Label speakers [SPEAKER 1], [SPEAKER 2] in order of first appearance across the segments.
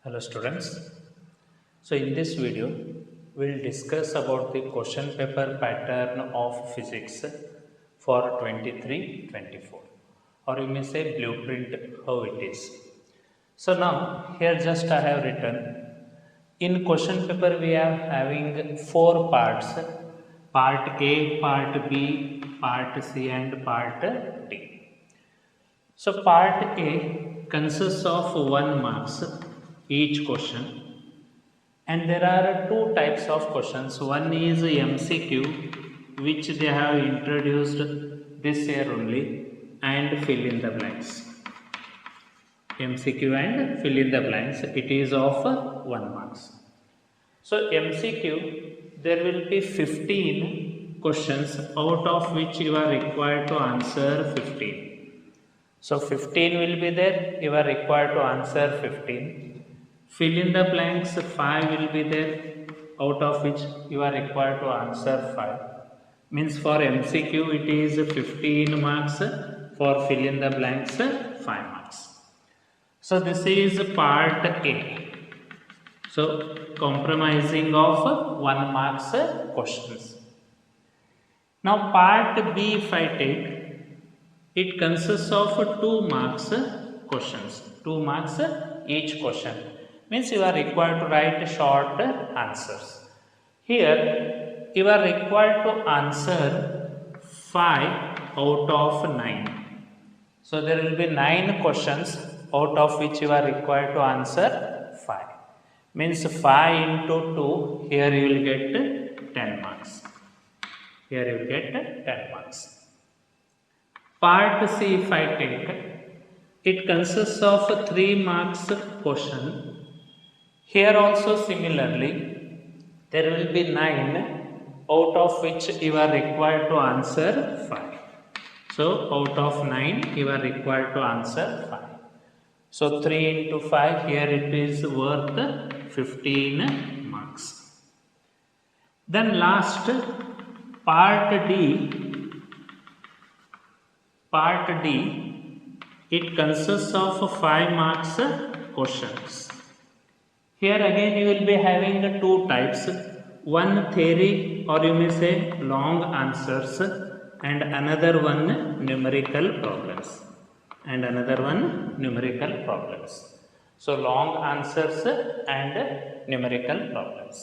[SPEAKER 1] Hello students. So in this video we'll discuss about the question paper pattern of physics for 23-24, or you may say blueprint how it is. So now here just I have written in question paper we are having four parts: part A, part B, part C and part D. So part A consists of 1 marks each question, and there are two types of questions. One is MCQ, which they have introduced this year only, and fill in the blanks. MCQ and fill in the blanks. It is of 1 marks. So MCQ, there will be 15 questions, out of which you are required to answer 15. So 15 will be there, you are required to answer 15. Fill in the blanks, 5 will be there, out of which you are required to answer 5. Means for MCQ it is 15 marks, for fill in the blanks 5 marks. So this is part A. So compromising of 1 marks questions. Now part B, if I take, it consists of 2 marks questions. 2 marks each question. Means you are required to write short answers. Here you are required to answer 5 out of 9. So there will be 9 questions, out of which you are required to answer 5. Means 5 into 2, here you will get 10 marks. Here you will get 10 marks. Part C, if I take, it consists of 3 marks question. Here also similarly, there will be 9, out of which you are required to answer 5. So out of 9, you are required to answer 5. So 3 into 5, here it is worth 15 marks. Then last, part D, it consists of 5 marks questions. Here again you will be having 2 types, one theory, or you may say long answers, and another one numerical problems. So long answers and numerical problems.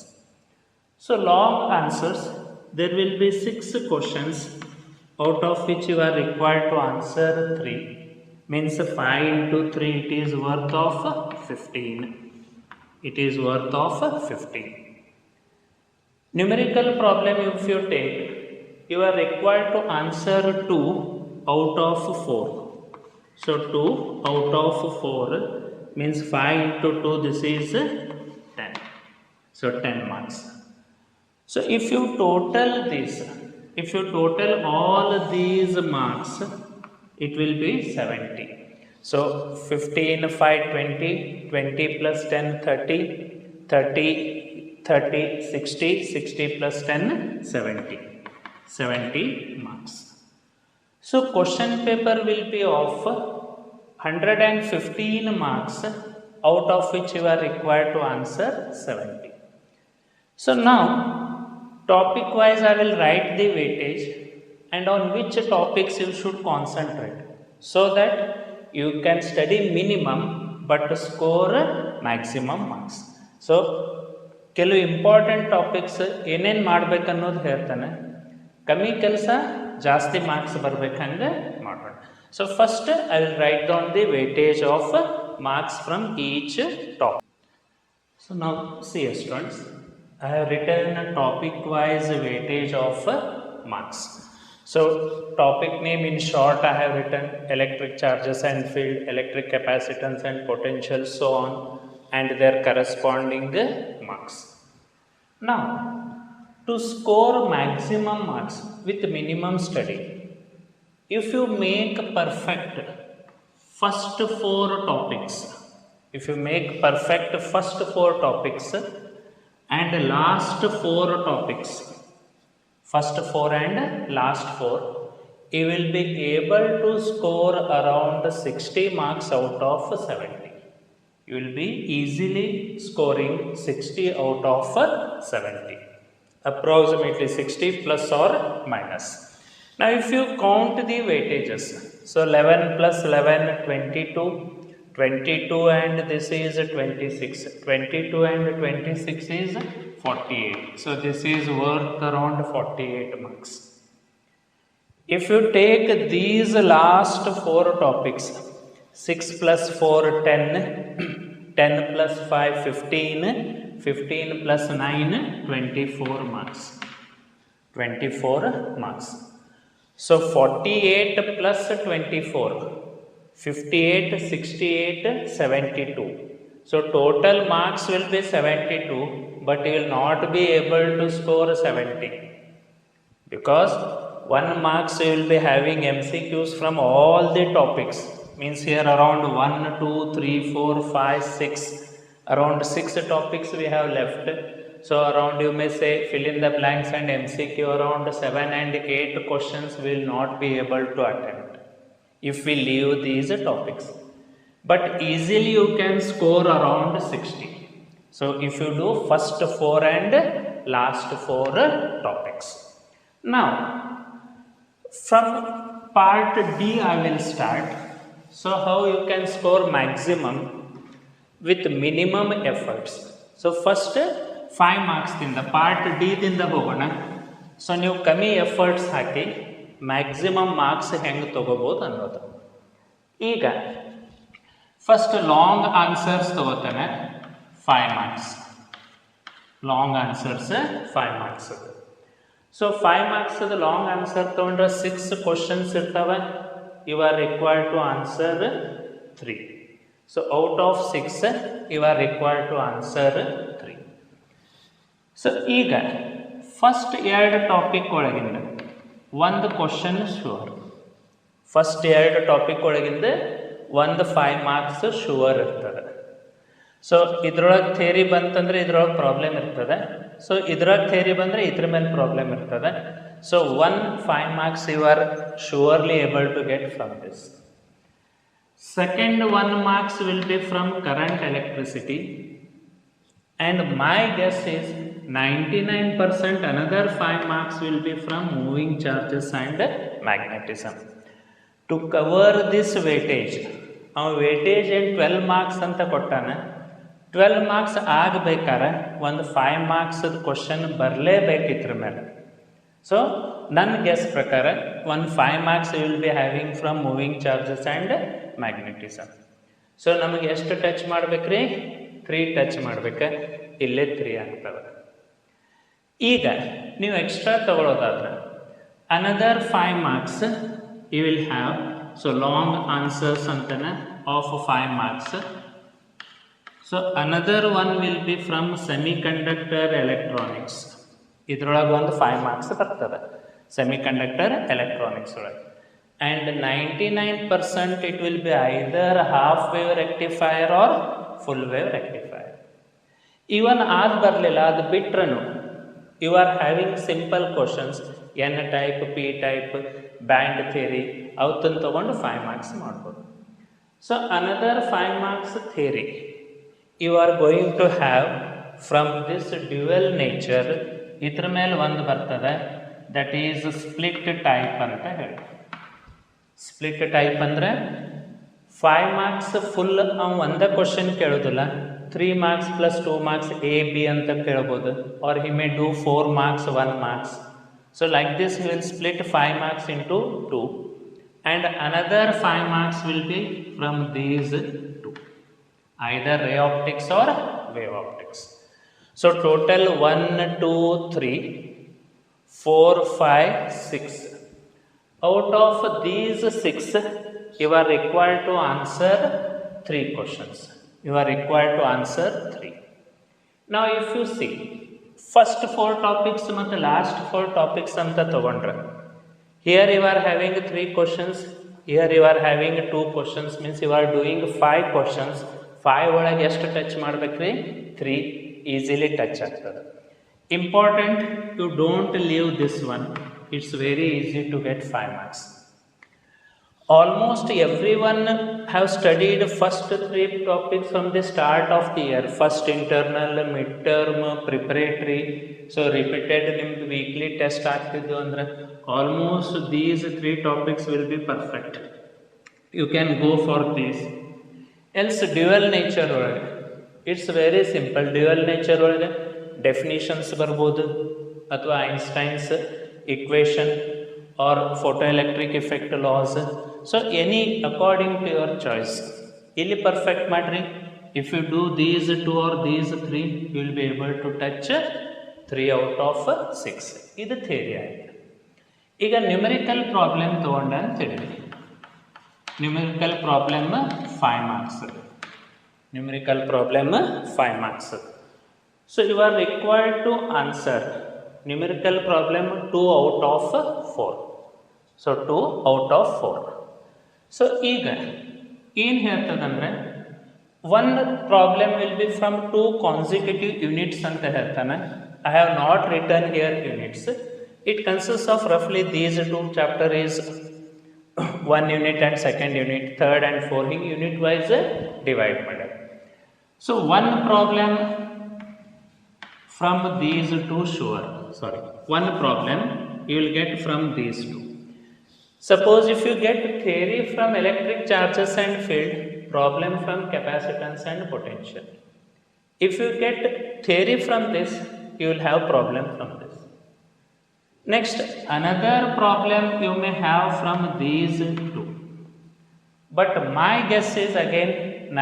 [SPEAKER 1] So long answers, there will be 6 questions, out of which you are required to answer 3. Means 5 into 3, it is worth of 15. It is worth of 15. Numerical problem, if you take, you are required to answer 2 out of 4. So 2 out of 4 means 5 into 2, this is 10. So 10 marks. So if you total this, if you total all these marks, it will be 70. So 15, 5, 20, 20 plus 10, 30, 30, 30, 60, 60 plus 10, 70. 70 marks. So question paper will be of 115 marks, out of which you are required to answer 70. So now, topic wise I will write the weightage and on which topics you should concentrate, so that you can study minimum but score maximum marks. So ಕೆಲವು important topics ಏನೇನು ಮಾಡ್ಬೇಕು ಅನ್ನೋದು ಹೇಳ್ತಾನೆ, ಕಮ್ಮಿ ಕೆಲಸ ಜಾಸ್ತಿ marks ಬರ್ಬೇಕಂಗೆ ಮಾಡೋಣ. So first I will write down the weightage of marks from each topic. So now see students, I have written a topic wise weightage of marks. So topic name in short I have written electric charges and field, electric capacitance and potential, so on, and their corresponding marks. Now to score maximum marks with minimum study, if you make perfect first 4 topics, if you make perfect first 4 topics and last 4 topics, first 4 and last 4, you will be able to score around 60 marks out of 70. you will be easily scoring 60 out of 70, approximately 60 plus or minus. Now if you count the weightages, so 11 plus 11, 22, 22 and this is 26, 22 and 26 is 48, so this is worth around 48 marks. If you take these last 4 topics, 6 plus 4, 10, 10 plus 5, 15, 15 plus 9, 24 marks. 24 marks. So 48 plus 24, 58, 68, 72. So total marks will be 72, but you will not be able to score 70. Because 1 marks you will be having MCQs from all the topics. Means here around 1, 2, 3, 4, 5, 6. Around 6 topics we have left. So around you may say fill in the blanks and MCQ around 7 and 8 questions we will not be able to attempt if we leave these topics. But easily you can score around 60. So if you do first 4 and last 4 topics. Now from part D I will start. So how you can score maximum with minimum efforts. So first 5 marks ದಿಂದ part D ದಿಂದ ಹೋಗೋಣ. So ನೀವು ಕಮ್ಮಿ efforts ಹಾಕಿ maximum marks ಹೆಂಗೆ ತಗೋಬೋದು ಅನ್ನೋದು. ಈಗ first long answers ತಗೋತಾನೆ 5 marks. Long answers 5 marks. So 5 marks long answer ತಗೊಂಡ್ರೆ 6 ಕ್ವಶನ್ಸ್ ಇರ್ತವೆ. You are required to answer 3. So out of 6 you are required to answer 3. So ಈಗ ಫಸ್ಟ್ 2 ಟಾಪಿಕ್ ಒಳಗಿಂದ ಒಂದು ಕ್ವಶನ್ ಶೂರ್. ಫಸ್ಟ್ 2 ಟಾಪಿಕ್ ಒಳಗಿಂದ ಒಂದು 5 marks sure ಇರ್ತದೆ. So ಇದ್ರೊಳಗೆ theory ಬಂತಂದ್ರೆ ಇದ್ರೊಳಗೆ ಪ್ರಾಬ್ಲಮ್ ಇರ್ತದೆ. ಸೊ ಇದ್ರೊಳಗೆ ಥಿಯರಿ ಬಂದರೆ ಇದ್ರ ಮೇಲೆ ಪ್ರಾಬ್ಲಮ್ ಇರ್ತದೆ. So 5 marks you are surely able to get from this. Second 1 marks will be from current electricity, and my guess is 99% another 5 marks will be from moving charges and magnetism. To cover this weightage, weightage and 12 marks anta kottana. 12 marks ಆಗಬೇಕಾದ್ರೆ ಒಂದು 5 marks question ಬರಲೇಬೇಕಿದ್ರ ಮೇಲೆ. So ನನ್ನ guess ಪ್ರಕಾರ ಒಂದು 5 marks you will be having from moving charges and magnetism. So ನಮಗೆ ಎಷ್ಟು touch ಮಾಡ್ಬೇಕ್ರಿ? 3 touch ಮಾಡ್ಬೇಕು. ಇಲ್ಲೇ 3 ಆಗ್ತವೆ. ಈಗ ನೀವು ಎಕ್ಸ್ಟ್ರಾ ತಗೊಳ್ಳೋದಾದ್ರೆ another 5 marks you will have. So long answers ಅಂತಾನೆ of 5 marks. So another one will be from semiconductor electronics. ಇದ್ರೊಳಗೆ ಒಂದು 5 marks ಬರ್ತದೆ ಸೆಮಿಕಂಡಕ್ಟರ್ ಎಲೆಕ್ಟ್ರಾನಿಕ್ಸ್ ಒಳಗೆ. And 99% it will be either half wave rectifier or full wave rectifier. Even ಅದು ಬರಲಿಲ್ಲ, ಅದು ಬಿಟ್ರೂ you are having simple questions N type, P type, band theory ಅವತ್ತನ್ನು ತೊಗೊಂಡು 5 marks ಮಾಡ್ಬೋದು. So another 5 marks theory you are going to have from this dual nature. ಇದ್ರ ಮೇಲೆ ಒಂದು ಬರ್ತದೆ, ದಟ್ ಈಸ್ ಸ್ಪ್ಲಿಟ್ ಟೈಪ್ ಅಂತ ಹೇಳಿ. ಸ್ಪ್ಲಿಟ್ ಟೈಪ್ ಅಂದರೆ 5 marks ಫುಲ್ ಅವ್ನು ಒಂದೇ ಕ್ವಶನ್ ಕೇಳೋದಿಲ್ಲ. 3 marks plus 2 marks A B ಅಂತ ಕೇಳ್ಬೋದು. Or he may do 4 marks 1 marks. So like this he will split 5 marks into 2 and another 5 marks will be from these 2, either ray optics or wave optics. So total 1, 2, 3, 4, 5, 6. Out of these 6, you are required to answer 3 questions. You are required to answer 3. Now if you see, first 4 topics ಮತ್ತು last 4 topics ಅಂತ ತಗೊಂಡ್ರೆ, here you are having 3 questions, here you are having 2 questions, means you are doing 5 questions. 5 ಒಳಗೆ ಎಷ್ಟು touch ಮಾಡ್ಬೇಕ್ರಿ? 3 easily touch ಆಗ್ತದೆ. Important, you don't leave this one. It's very easy to get 5 marks. almost everyone have studied first three topics from the start of the year. First internal, midterm, preparatory. So repeated ನಿಮ್ದು weekly test ಆಗ್ತಿದ್ದು ಅಂದ್ರೆ almost these three topics will be perfect. You can go for these. Else dual nature ಒಳಗೆ it's very simple. Dual nature ಒಳಗೆ definitions ಬರ್ಬೋದು ಅಥವಾ Einstein's equation or photoelectric effect laws. So any according to your choice. Illi perfect ಮಾಡ್ರಿ. If you do these two or these three, you will be able to touch 3 out of 6. ಇದು theory ಆಯಿತು. ಈಗ numerical problem ತಗೊಂಡ ಅಂತ ಹೇಳಿ. Numerical problem 5 marks. Numerical problem 5 marks. So you are required to answer numerical problem 2 out of 4. So 2 out of 4. So ಈಗ ಏನು ಹೇಳ್ತದಂದ್ರೆ one problem will be from 2 consecutive units ಅಂತ ಹೇಳ್ತಾನೆ. I have not written here units. It consists of roughly these two chapter is 1 unit and second unit, third and fourth unit wise divide ಮಾಡಿ. So one problem from these two one problem you will get from these two. Suppose if you get theory from electric charges and field, problem from capacitance and potential. If you get theory from this, you will have problem from this. Next, another problem you may have from these two. But my guess is again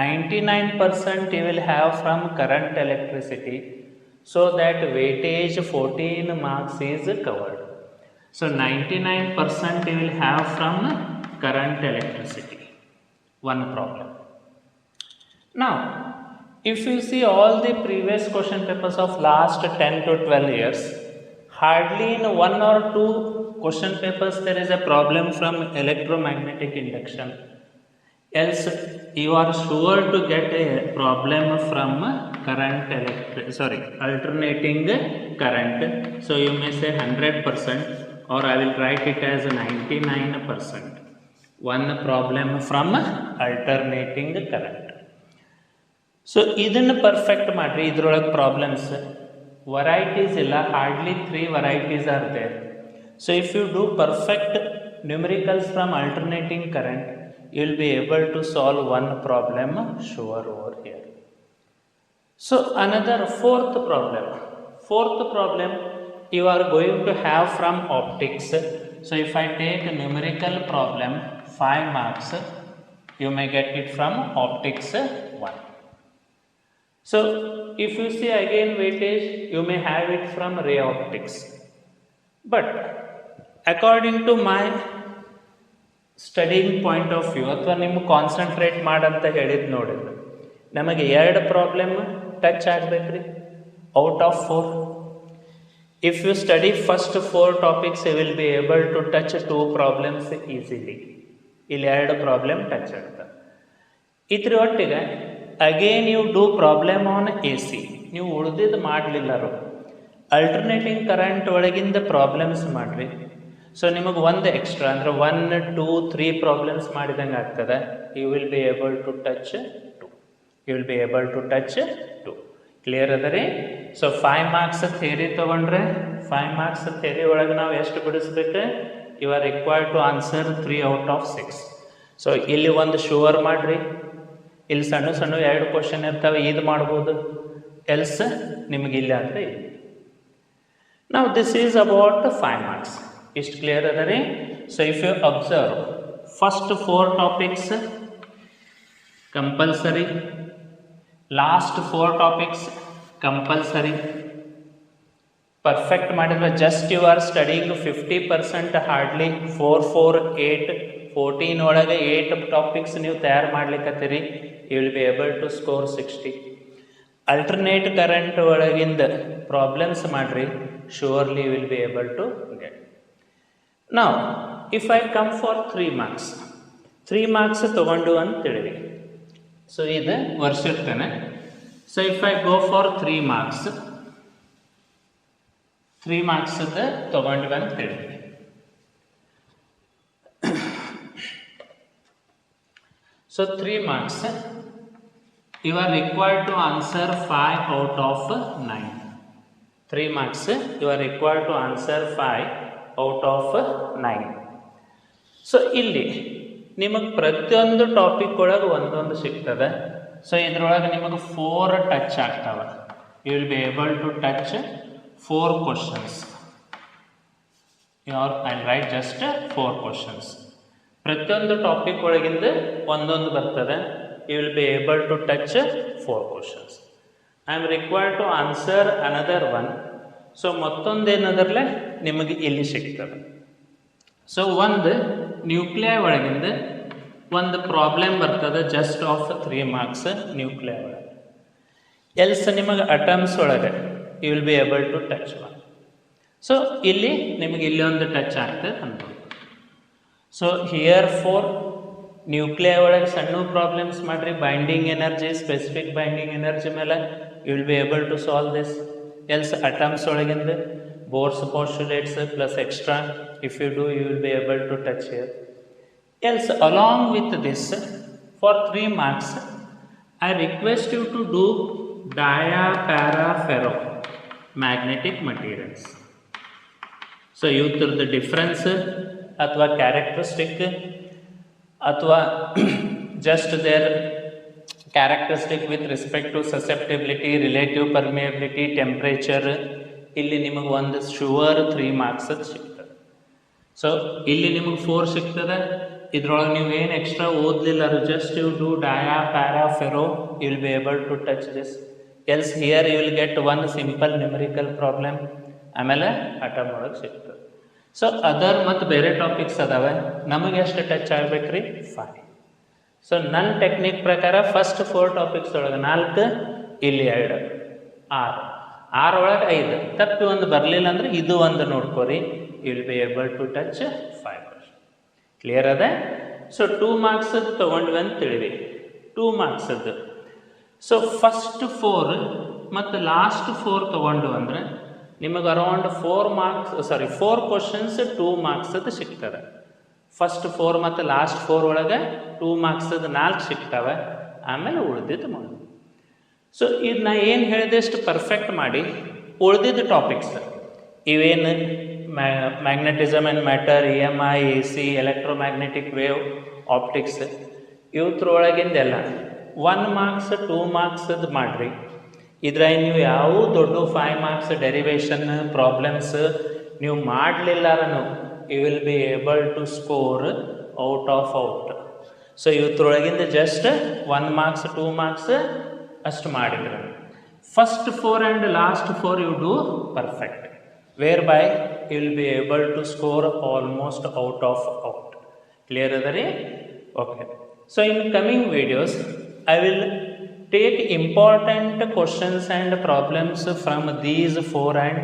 [SPEAKER 1] 99% you will have from current electricity. So that weightage 14 marks is covered. So 99% you will have from current electricity. One problem. Now, if you see all the previous question papers of last 10 to 12 years, hardly in 1 or 2 question papers there is a problem from electromagnetic induction. Else you are sure to get a problem from alternating current. So you may say 100% or I will write it as 99%. One problem from alternating current. So ಇದನ್ನು perfect ಮಾಡ್ರಿ. ಇದ್ರೊಳಗೆ problems varieties ಇಲ್ಲ, hardly 3 varieties are there. So if you do perfect numericals from alternating current, you will be able to solve one problem sure over here. So another fourth problem you are going to have from optics. So if I take a numerical problem 5 marks, you may get it from optics 1. So if you see again weightage, you may have it from ray optics. But according to my studying point of view ಅಥವಾ ನಿಮ್ಗೆ concentrate ಮಾಡಂತ ಹೇಳಿದ್ದು ನೋಡಿದ್ರೆ ನಮಗೆ 2 problem touch ಆಗಬೇಕ್ರಿ out of 4. If you study first 4 topics you will be able to touch 2 problems easily. ಇಲ್ಲಿ 2 problem touch ಆಗ್ತವೆ. ಇದ್ರ ಒಟ್ಟಿಗೆ again you do problem on AC. ನೀವು ಉಳಿದಿದ್ದು ಮಾಡಲಿಲ್ಲರು ಅಲ್ಟರ್ನೇಟಿಂಗ್ ಕರೆಂಟ್ ಒಳಗಿಂದ ಪ್ರಾಬ್ಲಮ್ಸ್ ಮಾಡಿರಿ. ಸೊ ನಿಮಗೆ ಒಂದು ಎಕ್ಸ್ಟ್ರಾ ಅಂದರೆ 1, 2, 3 ಪ್ರಾಬ್ಲಮ್ಸ್ ಮಾಡಿದಂಗೆ ಆಗ್ತದೆ. You will be able to touch 2. Clear ಅದ ರೀ? ಸೊ 5 ಮಾರ್ಕ್ಸ್ ಥಿಯರಿ ತೊಗೊಂಡ್ರೆ 5 ಮಾರ್ಕ್ಸ್ ಥಿಯರಿ ಒಳಗೆ ನಾವು ಎಷ್ಟು ಬಿಡಿಸ್ಬೇಕು? You are required to answer 3 out of 6. So ಇಲ್ಲಿ ಒಂದು ಶೂವರ್ ಮಾಡಿರಿ. ಇಲ್ಲಿ ಸಣ್ಣ 2 ಕ್ವಶನ್ ಇರ್ತವೆ, ಇದು ಮಾಡ್ಬೋದು. ಎಲ್ಸ್ ನಿಮಗೆ ಇಲ್ಲ ಅಂದರೆ ಇಲ್ಲ. ನಾವು ದಿಸ್ ಈಸ್ ಅಬೌಟ್ 5 ಮಾರ್ಕ್ಸ್. ಇಷ್ಟು ಕ್ಲಿಯರ್ ಅದ ರೀ? So if you observe first 4 topics compulsory, last 4 topics compulsory. Perfect ಮಾಡಿದ್ರೆ just you are studying 50%, hardly 4, 4, 8, 14 ಒಳಗೆ 8 ಟಾಪಿಕ್ಸ್ ನೀವು ತಯಾರು ಮಾಡ್ಲಿಕ್ಕತ್ತೀರಿ. You will be able to score 60. Alternate current ಒಳಗಿಂದ ಪ್ರಾಬ್ಲಮ್ಸ್ ಮಾಡಿರಿ, surely you will be able to get. Now if I come for 3 marks, 3 marks ತಗೊಂಡು ಅಂತ ತಿಳಿರಿ. ಸೊ ಇದು ವರ್ಷಿರ್ತೇನೆ. So if I go for 3 marks, 3 marks ತಗೊಂಡ್ವಿ ಅಂತ ತಿಳಿರಿ. So 3 marks. You are required to answer 5 out of 9. 3 marks. You are required to answer 5 out of 9. So ಇಲ್ಲಿ ನಿಮಗೆ ಪ್ರತಿಯೊಂದು ಟಾಪಿಕ್ ಒಳಗೆ ಒಂದೊಂದು ಸಿಗ್ತದೆ. ಸೊ ಇದ್ರೊಳಗೆ ನಿಮಗೆ 4 ಟಚ್ ಆಗ್ತವೆ. You will be able to touch 4 questions. I write just 4 questions. ಪ್ರತಿಯೊಂದು ಟಾಪಿಕ್ ಒಳಗಿಂದ ಒಂದೊಂದು ಬರ್ತದೆ. You will be able to touch 4 questions. I am required to answer another one. So ಮತ್ತೊಂದೇನದರಲ್ಲೇ ನಿಮಗೆ ಇಲ್ಲಿ ಸಿಗ್ತದೆ. ಸೊ ಒಂದು ನ್ಯೂಕ್ಲಿಯೈ ಒಳಗಿಂದ ಒಂದು ಪ್ರಾಬ್ಲಮ್ ಬರ್ತದೆ ಜಸ್ಟ್ ಆಫ್ 3 ಮಾರ್ಕ್ಸ್ ನ್ಯೂಕ್ಲಿಯೈ ಒಳಗೆ. ಎಲ್ಸ್ ನಿಮಗೆ ಅಟಮ್ಸ್ ಒಳಗೆ you will be able to touch one. So ಇಲ್ಲಿ ನಿಮಗೆ ಇಲ್ಲಿ ಒಂದು ಟಚ್ ಆಗ್ತದೆ ಅನ್ಬೋದು. ಸೊ ಹಿಯರ್ ಫೋರ್ ನ್ಯೂಕ್ಲಿಯೈ ಒಳಗೆ ಸಣ್ಣ ಪ್ರಾಬ್ಲಮ್ಸ್ ಮಾಡಿರಿ. Binding energy, specific binding energy ಮೇಲೆ you will be able to solve this. Else atoms ಒಳಗಿಂದ Bohr's postulates plus extra, if you do, you will be able to touch here. Else, along with this, for 3 marks, I request you to do dia, para, ferro, magnetic materials. So, you through the difference, athwa characteristic, athwa just their characteristic with respect to susceptibility, relative permeability, temperature. ಇಲ್ಲಿ ನಿಮಗೆ ಒಂದು sure 3 marks ಸಿಗ್ತದೆ. So ಇಲ್ಲಿ ನಿಮಗೆ 4 ಸಿಗ್ತದೆ. ಇದ್ರೊಳಗೆ ನೀವು ಏನು ಎಕ್ಸ್ಟ್ರಾ ಓದಲಿಲ್ಲ, just you do dia, para, ferro, you will be able to touch this. Else here you will get one simple numerical problem. ಆಮೇಲೆ ಅಟಮ್ ಒಳಗೆ ಸಿಗ್ತದೆ. ಸೊ ಅದರ್ ಮತ್ತು ಬೇರೆ ಟಾಪಿಕ್ಸ್ ಅದಾವೆ. ನಮಗೆ ಎಷ್ಟು ಟಚ್ ಆಗ್ಬೇಕ್ರಿ? 5. ಸೊ ನನ್ನ ಟೆಕ್ನಿಕ್ ಪ್ರಕಾರ ಫಸ್ಟ್ 4 ಟಾಪಿಕ್ಸ್ ಒಳಗೆ 4, ಇಲ್ಲಿ 2, 6. 6 ಒಳಗೆ 5 ತಪ್ಪಿ ಒಂದು ಬರಲಿಲ್ಲ ಅಂದರೆ ಇದು ಒಂದು ನೋಡ್ಕೋರಿ. You will be able to touch 5. Clear ಅದ? ಸೊ 2 ಮಾರ್ಕ್ಸದ್ದು ತೊಗೊಂಡ್ವಿ ಅಂತ ತಿಳಿವಿ. 2 ಮಾರ್ಕ್ಸದ್ದು. ಸೊ ಫಸ್ಟ್ 4 ಮತ್ತು ಲಾಸ್ಟ್ 4 ತೊಗೊಂಡು ಅಂದರೆ ನಿಮಗೆ ಅರೌಂಡ್ 4 ಕ್ವಶನ್ಸ್ 2 ಮಾರ್ಕ್ಸದ್ದು ಸಿಗ್ತದೆ. ಫಸ್ಟ್ 4 ಮತ್ತು ಲಾಸ್ಟ್ 4 ಒಳಗೆ 2 ಮಾರ್ಕ್ಸದ್ದು 4 ಸಿಗ್ತವೆ. ಆಮೇಲೆ ಉಳಿದಿದ್ದು ಮಾಡಿ. ಸೊ ಇದು ನಾ ಏನು ಹೇಳಿದಷ್ಟು ಪರ್ಫೆಕ್ಟ್ ಮಾಡಿ ಉಳಿದಿದ್ದ ಟಾಪಿಕ್ಸ್ ಇವೇನು magnetism and matter, EMI, AC, electromagnetic wave, optics, ಇವ್ರೊಳಗಿಂದೆಲ್ಲ 1 ಮಾರ್ಕ್ಸ್ 2 ಮಾರ್ಕ್ಸದ್ದು ಮಾಡಿರಿ. ಇದ್ರಾಗ ನೀವು ಯಾವ ದೊಡ್ಡ 5 ಮಾರ್ಕ್ಸ್ ಡೆರಿವೇಷನ್ ಪ್ರಾಬ್ಲಮ್ಸ್ ನೀವು ಮಾಡಲಿಲ್ಲಾರನು you will be able to score out of out. So ಇವತ್ತರೊಳಗಿಂದ ಜಸ್ಟ್ 1 ಮಾರ್ಕ್ಸ್ 2 ಮಾರ್ಕ್ಸ್ ಅಷ್ಟು ಮಾಡಿದ್ರೆ first 4 and last 4 you do perfect, whereby you will be able to score almost out of out. Clear ಅದ ರೀ? Okay. So in coming videos I will take important questions and problems from these 4 and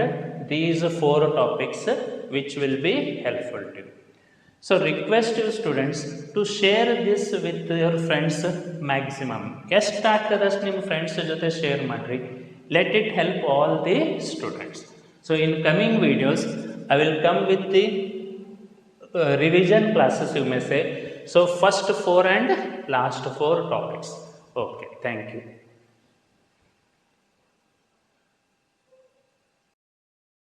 [SPEAKER 1] these 4 topics which will be helpful to you. So request you students to share this with your friends maximum. ಎಷ್ಟು ಆಗ್ತದಷ್ಟು ನಿಮ್ಮ friends ಜೊತೆ share ಮಾಡಿರಿ. Let it help all the students. So in coming videos I will come with the revision classes, you may say. So first 4 and last 4 topics. Okay, thank you.